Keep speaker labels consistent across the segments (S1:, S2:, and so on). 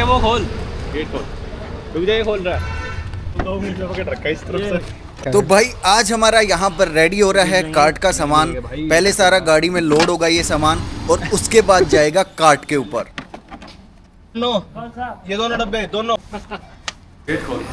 S1: वो खोल।
S2: गेट खोल, रुक जा, ये खोल रहा है। 2 मिनट में पकड़ रखा है इस तरफ से।
S3: तो भाई आज हमारा यहाँ पर रेडी हो रहा है कार्ट का सामान। पहले सारा गाड़ी में लोड होगा ये सामान और उसके बाद जाएगा कार्ट के ऊपर।
S2: नो, ये दोनों डब्बे दोनों। गेट खोल।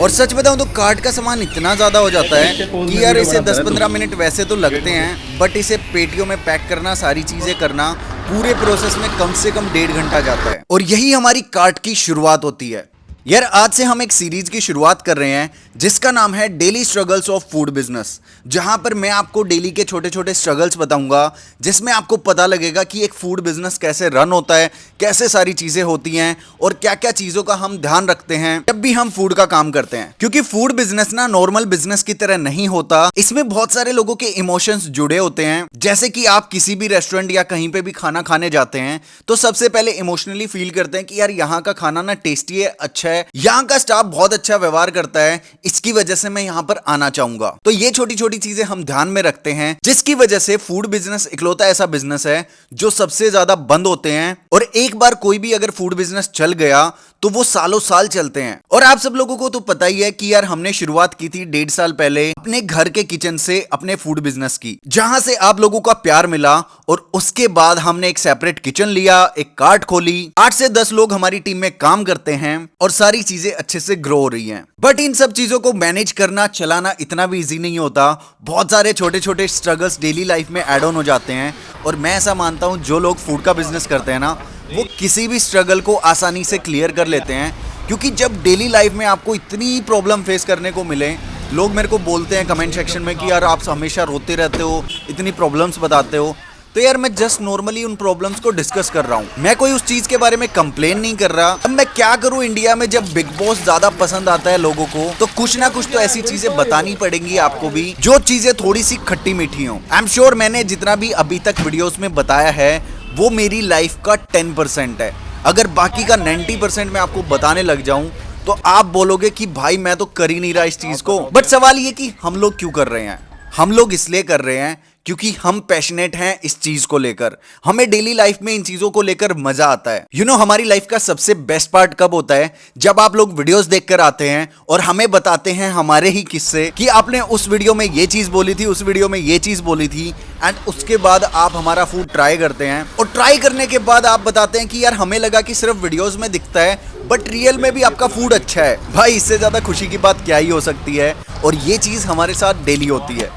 S3: और सच बताऊं तो कार्ट का सामान इतना ज़्यादा हो जाता है कि यार इसे 10-15 मिनट वैसे तो लगते हैं, बट इसे पेटियों में पैक करना, सारी चीज़ें करना, पूरे प्रोसेस में कम से कम 1.5 घंटा जाता है। और यही हमारी कार्ट की शुरुआत होती है। यार आज से हम एक सीरीज की शुरुआत कर रहे हैं जिसका नाम है daily struggles of food business, जहां पर मैं आपको डेली के छोटे छोटे स्ट्रगल्स बताऊंगा, जिसमें आपको पता लगेगा कि एक फूड बिजनेस कैसे रन होता है, कैसे सारी चीजें होती हैं और क्या क्या चीजों का हम ध्यान रखते हैं जब भी हम फूड का काम करते हैं। क्योंकि फूड बिजनेस ना नॉर्मल बिजनेस की तरह नहीं होता, इसमें बहुत सारे लोगों के इमोशंस जुड़े होते हैं। जैसे कि आप किसी भी रेस्टोरेंट या कहीं पे भी खाना खाने जाते हैं तो सबसे पहले इमोशनली फील करते हैं कि यार यहाँ का खाना ना टेस्टी है, अच्छा है, यहाँ का स्टाफ बहुत अच्छा व्यवहार करता है, इसकी वजह से मैं यहाँ पर आना चाहूंगा। तो ये छोटी छोटी चीजें हम ध्यान में रखते हैं, जिसकी वजह से फूड बिजनेस इकलौता ऐसा बिजनेस है जो सबसे ज्यादा बंद होते हैं। और एक बार कोई भी अगर फूड बिजनेस चल गया तो वो सालों साल चलते हैं। और आप सब लोगों को तो पता ही है कि यार हमने शुरुआत की थी 1.5 साल पहले अपने घर के किचन से अपने फूड बिजनेस की, जहां से आप लोगों का प्यार मिला। और उसके बाद हमने एक सेपरेट किचन लिया, एक कार्ट खोली, 8 से 10 लोग हमारी टीम में काम करते हैं और सारी चीजें अच्छे से ग्रो हो रही हैं। बट इन सब चीजों को मैनेज करना, चलाना इतना भी इजी नहीं होता। बहुत सारे छोटे छोटे स्ट्रगल्स डेली लाइफ में ऐड ऑन हो जाते हैं। और मैं ऐसा मानता हूं जो लोग फूड का बिजनेस करते हैं ना, वो किसी भी स्ट्रगल को आसानी से क्लियर कर लेते हैं। क्योंकि जब डेली लाइफ में आपको इतनी प्रॉब्लम फेस करने को मिले, लोग मेरे को बोलते हैं कमेंट सेक्शन में कि यार आप हमेशा रोते रहते हो, इतनी प्रॉब्लम्स बताते हो, तो यार मैं जस्ट नॉर्मली उन प्रॉब्लम्स को डिस्कस कर रहा हूँ। मैं कोई उस चीज के बारे में कंप्लेन नहीं कर रहा। अब मैं क्या करूँ, इंडिया में जब बिग बॉस ज्यादा पसंद आता है लोगों को, तो कुछ ना कुछ तो ऐसी चीजें बतानी पड़ेंगी आपको भी, जो चीजें थोड़ी सी खट्टी मीठी हो। आई एम श्योर मैंने जितना भी अभी तक वीडियोस में बताया है वो मेरी लाइफ का 10% है। अगर बाकी का 90% मैं आपको बताने लग जाऊं तो आप बोलोगे कि भाई मैं तो कर ही नहीं रहा इस चीज को। बट सवाल ये कि हम लोग क्यों कर रहे हैं? हम लोग इसलिए कर रहे हैं क्योंकि हम पैशनेट हैं इस चीज को लेकर। हमें डेली लाइफ में इन चीजों को लेकर मजा आता है। यू नो हमारी लाइफ का सबसे बेस्ट पार्ट कब होता है? जब आप लोग वीडियोस देखकर आते हैं और हमें बताते हैं हमारे ही किस्से कि आपने उस वीडियो में ये चीज बोली थी, उस वीडियो में ये चीज बोली थी, एंड उसके बाद आप हमारा फूड ट्राई करते हैं। और ट्राई करने के बाद आप बताते हैं कि यार हमें लगा कि सिर्फ वीडियोज में दिखता है, बट रियल में भी आपका फूड अच्छा है। भाई इससे ज्यादा खुशी की बात क्या ही हो सकती है? और ये चीज हमारे साथ डेली होती है।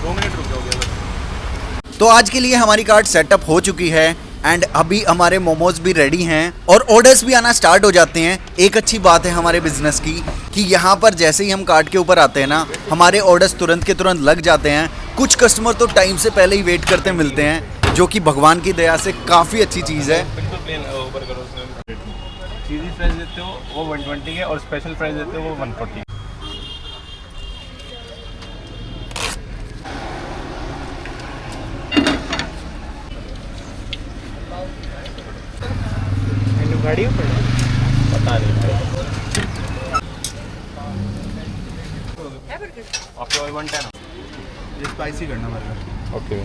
S2: 2 मिनट रुक जाओगे।
S3: तो आज के लिए हमारी कार्ट सेटअप हो चुकी है एंड अभी हमारे मोमोज भी रेडी हैं और ऑर्डर्स भी आना स्टार्ट हो जाते हैं। एक अच्छी बात है हमारे बिजनेस की कि यहाँ पर जैसे ही हम कार्ट के ऊपर आते हैं ना, हमारे ऑर्डर्स तुरंत के तुरंत लग जाते हैं। कुछ कस्टमर तो टाइम से पहले ही वेट करते मिलते हैं, जो कि भगवान की दया से काफ़ी अच्छी चीज़ है।
S2: चीज़ी प्राइस देते हो वो 120 है और स्पेशल प्राइस देते हो वो 140। गाड़ी पता नहीं आपके 110
S3: ये स्पाइसी करना मेरा।
S2: ओके।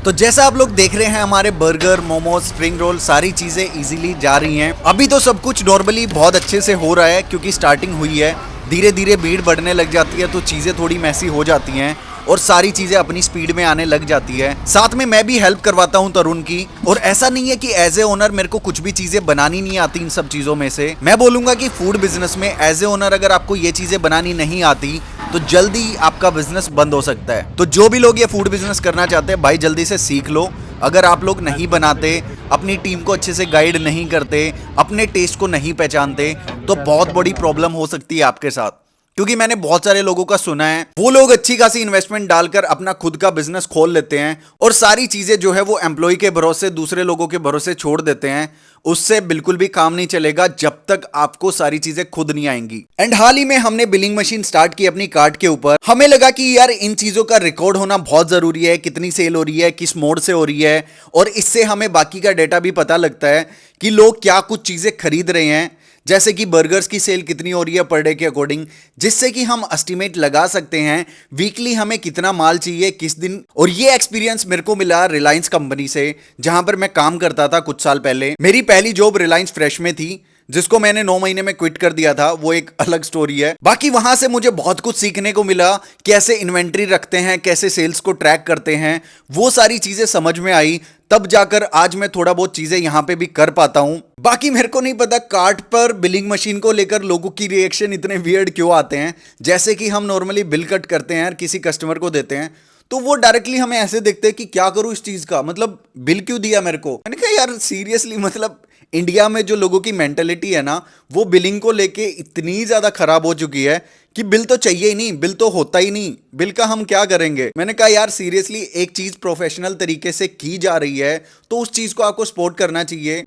S3: तो जैसा आप लोग देख रहे हैं हमारे बर्गर, मोमोज, स्प्रिंग रोल सारी चीजें इजीली जा रही हैं। अभी तो सब कुछ नॉर्मली बहुत अच्छे से हो रहा है क्योंकि स्टार्टिंग हुई है। धीरे धीरे भीड़ बढ़ने लग जाती है तो चीजें थोड़ी मैसी हो जाती हैं और सारी चीजें अपनी स्पीड में आने लग जाती है। साथ में मैं भी हेल्प करवाता हूं तरुण की। और ऐसा नहीं है कि एज ए ओनर मेरे को कुछ भी चीजें बनानी नहीं आती। इन सब चीजों में से मैं बोलूंगा कि फूड बिजनेस में एज ए ओनर अगर आपको ये चीजें बनानी नहीं आती तो जल्दी आपका बिजनेस बंद हो सकता है। तो जो भी लोग ये फूड बिजनेस करना चाहते हैं भाई जल्दी से सीख लो। अगर आप लोग नहीं बनाते, अपनी टीम को अच्छे से गाइड नहीं करते, अपने टेस्ट को नहीं पहचानते, तो बहुत बड़ी प्रॉब्लम हो सकती है आपके साथ। क्योंकि मैंने बहुत सारे लोगों का सुना है, वो लोग अच्छी खासी इन्वेस्टमेंट डालकर अपना खुद का बिजनेस खोल लेते हैं और सारी चीजें जो है वो एम्प्लॉय के भरोसे, दूसरे लोगों के भरोसे छोड़ देते हैं। उससे बिल्कुल भी काम नहीं चलेगा जब तक आपको सारी चीजें खुद नहीं आएंगी। एंड हाल ही में हमने बिलिंग मशीन स्टार्ट की अपनी कार्ट के ऊपर। हमें लगा कि यार इन चीजों का रिकॉर्ड होना बहुत जरूरी है, कितनी सेल हो रही है, किस मोड से हो रही है, और इससे हमें बाकी का डेटा भी पता लगता है कि लोग क्या कुछ चीजें खरीद रहे हैं। जैसे कि बर्गर्स की सेल कितनी हो रही है पर डे के अकॉर्डिंग, जिससे कि हम एस्टिमेट लगा सकते हैं वीकली हमें कितना माल चाहिए किस दिन। और ये एक्सपीरियंस मेरे को मिला रिलायंस कंपनी से, जहां पर मैं काम करता था कुछ साल पहले। मेरी पहली जॉब रिलायंस फ्रेश में थी, जिसको मैंने 9 महीने में क्विट कर दिया था, वो एक अलग स्टोरी है। बाकी वहां से मुझे बहुत कुछ सीखने को मिला, कैसे इन्वेंट्री रखते हैं, कैसे सेल्स को ट्रैक करते हैं, वो सारी चीजें समझ में आई। तब जाकर आज मैं थोड़ा बहुत चीजें यहां पे भी कर पाता हूं। बाकी मेरे को नहीं पता कार्ट पर बिलिंग मशीन को लेकर लोगों की रिएक्शन इतने वियर्ड क्यों आते हैं। जैसे कि हम नॉर्मली बिल कट करते हैं, किसी कस्टमर को देते हैं, तो वो डायरेक्टली हमें ऐसे देखते हैं कि क्या करूं इस चीज का, मतलब बिल क्यों दिया मेरे को। मैंने कहा यार सीरियसली, मतलब इंडिया में जो लोगों की मेंटेलिटी है ना, वो बिलिंग को लेके इतनी ज्यादा खराब हो चुकी है कि बिल तो चाहिए ही नहीं, बिल तो होता ही नहीं, बिल का हम क्या करेंगे। मैंने कहा यार सीरियसली, एक चीज प्रोफेशनल तरीके से की जा रही है तो उस चीज को आपको सपोर्ट करना चाहिए।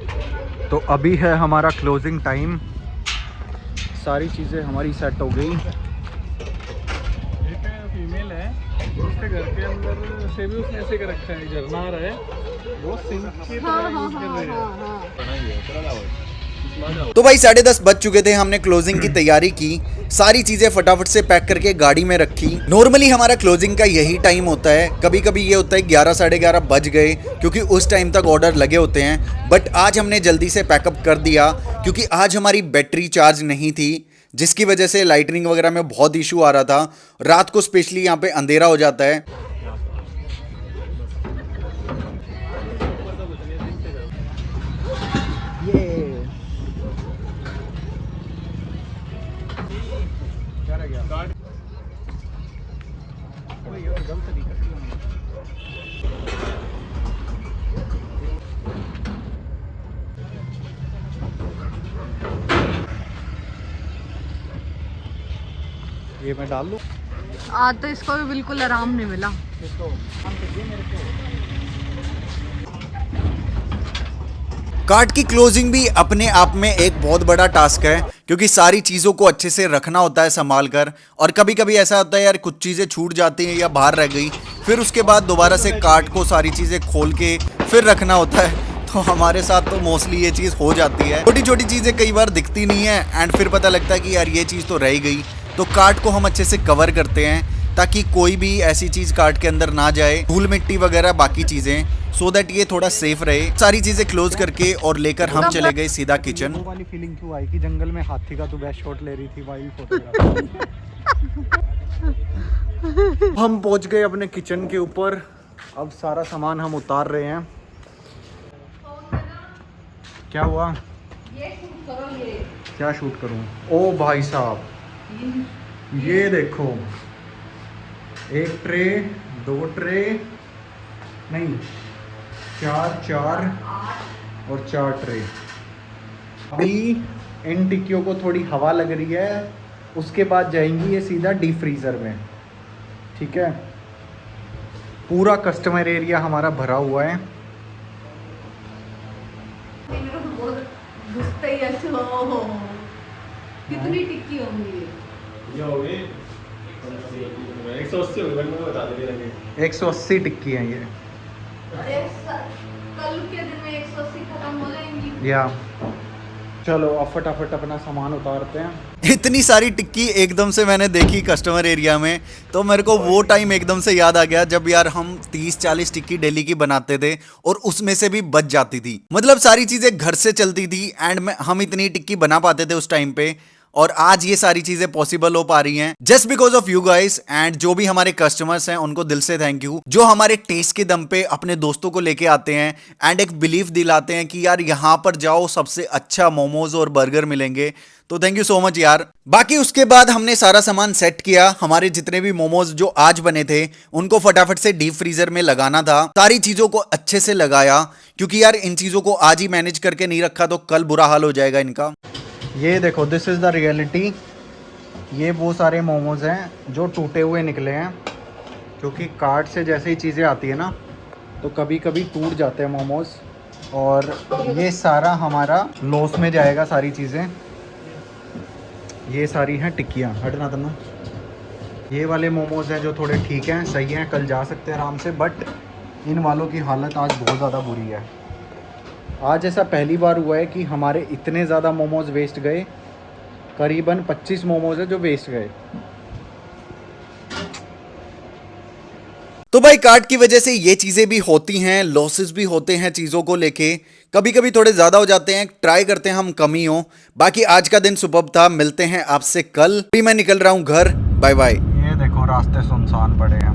S1: तो अभी है हमारा क्लोजिंग टाइम, सारी चीज़ें हमारी सेट हो गई।
S2: एक फीमेल है, उसके घर के अंदर से भी उसने ऐसे कर रखा है, झरना आ रहा है, वो सिंक की तरह यूज कर रहे हैं।
S3: तो भाई 10:30 बज चुके थे, हमने क्लोजिंग की तैयारी की, सारी चीजें फटाफट से पैक करके गाड़ी में रखी। नॉर्मली हमारा क्लोजिंग का यही टाइम होता है, कभी कभी ये होता है 11 साढ़े 11 बज गए, क्योंकि उस टाइम तक ऑर्डर लगे होते हैं। बट आज हमने जल्दी से पैकअप कर दिया, क्योंकि आज हमारी बैटरी चार्ज नहीं थी, जिसकी वजह से लाइटनिंग वगैरह में बहुत इशू आ रहा था। रात को स्पेशली यहाँ पे अंधेरा हो जाता है।
S1: ये मैं डाल लूँ?
S4: आज तो इसको भी बिल्कुल आराम नहीं मिला।
S3: कार्ट की क्लोजिंग भी अपने आप में एक बहुत बड़ा टास्क है, क्योंकि सारी चीज़ों को अच्छे से रखना होता है संभाल कर। और कभी कभी ऐसा होता है यार कुछ चीज़ें छूट जाती हैं या बाहर रह गई, फिर उसके बाद दोबारा से कार्ट को सारी चीज़ें खोल के फिर रखना होता है। तो हमारे साथ तो मोस्टली ये चीज़ हो जाती है। छोटी छोटी चीज़ें कई बार दिखती नहीं है एंड फिर पता लगता है कि यार ये चीज़ तो रह गई। तो कार्ट को हम अच्छे से कवर करते हैं ताकि कोई भी ऐसी चीज़ कार्ट के अंदर ना जाए, धूल मिट्टी वगैरह बाकी चीज़ें, सो दैट ये थोड़ा सेफ रहे। सारी चीज़ें क्लोज करके और लेकर हम चले गए सीधा किचन।
S1: वो वाली फीलिंग क्यों आई कि जंगल में हाथी का तू बेस्ट शॉट ले रही थी वाइल्ड फोटोग्राफी। हम पहुंच गए अपने किचन के ऊपर, अब सारा सामान हम उतार रहे हैं। क्या हुआ? क्या शूट करूं? ओ भाई साहब, ये देखो, एक ट्रे, 2 ट्रे नहीं, 4 और 4 ट्रे। अभी इन टिक्कियों को थोड़ी हवा लग रही है, उसके बाद जाएंगी ये सीधा डीप फ्रीज़र में। ठीक है, पूरा कस्टमर एरिया हमारा भरा हुआ है।
S4: कितनी टिक्की होंगी
S2: ये हो गई 180 हो गई, मैं बता दे रहे
S1: 180 टिक्की हैं ये।
S4: कल के दिन में 180 खत्म हो जाएंगी।
S1: या चलो अब फटाफट अपना सामान उतारते हैं।
S3: इतनी सारी टिक्की एकदम से मैंने देखी कस्टमर एरिया में, तो मेरे को वो टाइम एकदम से याद आ गया जब यार हम 30-40 टिक्की डेली की बनाते थे और उसमें से भी बच जाती थी। मतलब सारी चीजें घर से चलती थी एंड हम इतनी टिक्की बना पाते थे उस टाइम पे, और आज ये सारी चीजें पॉसिबल हो पा रही हैं just because of you guys. And जो भी हमारे कस्टमर्स हैं उनको दिल से थैंक यू, जो हमारे टेस्ट के दम पे अपने दोस्तों को लेके आते हैं एंड एक बिलीफ दिलाते हैं कि यार यहाँ पर जाओ सबसे अच्छा मोमोज और बर्गर मिलेंगे। तो थैंक यू सो मच यार। बाकी उसके बाद हमने सारा सामान सेट किया। हमारे जितने भी मोमोज जो आज बने थे उनको फटाफट से डीप फ्रीजर में लगाना था। सारी चीजों को अच्छे से लगाया, क्योंकि यार इन चीजों को आज ही मैनेज करके नहीं रखा तो कल बुरा हाल हो जाएगा इनका।
S1: ये देखो, दिस इज़ द रियलिटी। ये वो सारे मोमोज हैं जो टूटे हुए निकले हैं, क्योंकि कार्ट से जैसे ही चीज़ें आती है ना तो कभी कभी टूट जाते हैं मोमोज, और ये सारा हमारा लॉस में जाएगा सारी चीज़ें। ये सारी हैं टिक्कियाँ, हटना तन्नू। ये वाले मोमोज हैं जो थोड़े ठीक हैं, सही हैं, कल जा सकते हैं आराम से, बट इन वालों की हालत आज बहुत ज़्यादा बुरी है। आज ऐसा पहली बार हुआ है कि हमारे इतने ज़्यादा मोमोज वेस्ट गए। करीबन 25 मोमोज है जो वेस्ट गए।
S3: तो भाई कार्ट की वजह से ये चीज़ें भी होती हैं, लॉसेस भी होते हैं चीज़ों को लेके, कभी कभी थोड़े ज़्यादा हो जाते हैं, ट्राई करते हैं हम कम ही हो। बाकी आज का दिन सुबह था, मिलते हैं आपसे कल। अभी मैं निकल रहा हूँ घर, बाय बाय।
S1: ये देखो रास्ते सुनसान पड़े हैं।